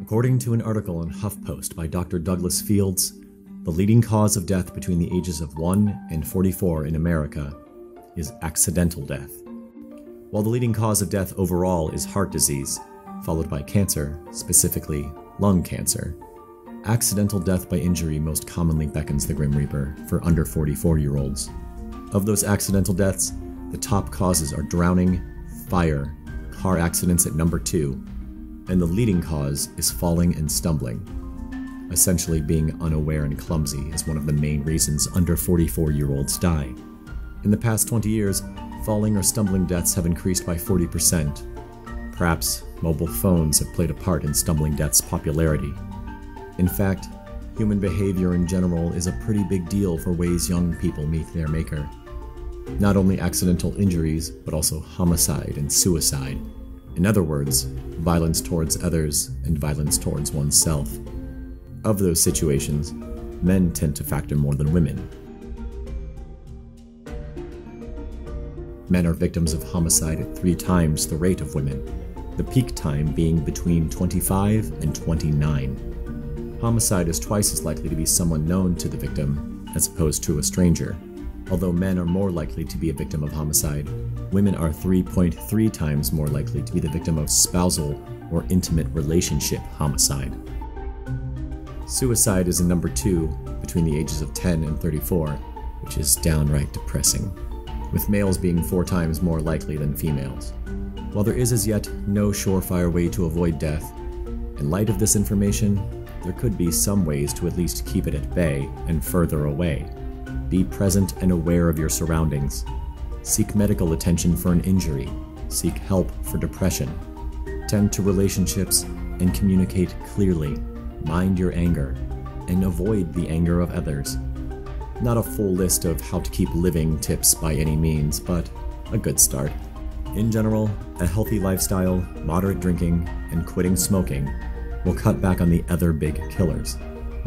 According to an article in HuffPost by Dr. Douglas Fields, the leading cause of death between the ages of 1 and 44 in America is accidental death. While the leading cause of death overall is heart disease, followed by cancer, specifically lung cancer, accidental death by injury most commonly beckons the Grim Reaper for under 44-year-olds. Of those accidental deaths, the top causes are drowning, fire, car accidents at number 2, and the leading cause is falling and stumbling. Essentially, being unaware and clumsy is one of the main reasons under 44-year-olds die. In the past 20 years, falling or stumbling deaths have increased by 40%. Perhaps mobile phones have played a part in stumbling deaths' popularity. In fact, human behavior in general is a pretty big deal for ways young people meet their maker. Not only accidental injuries, but also homicide and suicide. In other words, violence towards others and violence towards oneself. Of those situations, men tend to factor more than women. Men are victims of homicide at 3 times the rate of women, the peak time being between 25 and 29. Homicide is twice as likely to be someone known to the victim as opposed to a stranger. Although men are more likely to be a victim of homicide, women are 3.3 times more likely to be the victim of spousal or intimate relationship homicide. Suicide is in number 2 between the ages of 10 and 34, which is downright depressing, with males being 4 times more likely than females. While there is as yet no surefire way to avoid death, in light of this information, there could be some ways to at least keep it at bay and further away. Be present and aware of your surroundings. Seek medical attention for an injury. Seek help for depression. Tend to relationships and communicate clearly. Mind your anger and avoid the anger of others. Not a full list of how to keep living tips by any means, but a good start. In general, a healthy lifestyle, moderate drinking, and quitting smoking will cut back on the other big killers,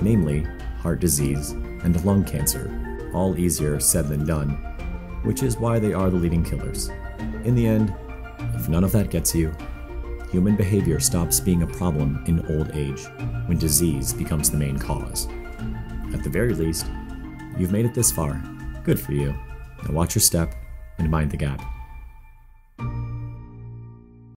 namely heart disease and lung cancer, all easier said than done, which is why they are the leading killers. In the end, if none of that gets you, human behavior stops being a problem in old age when disease becomes the main cause. At the very least, you've made it this far. Good for you. Now watch your step and mind the gap.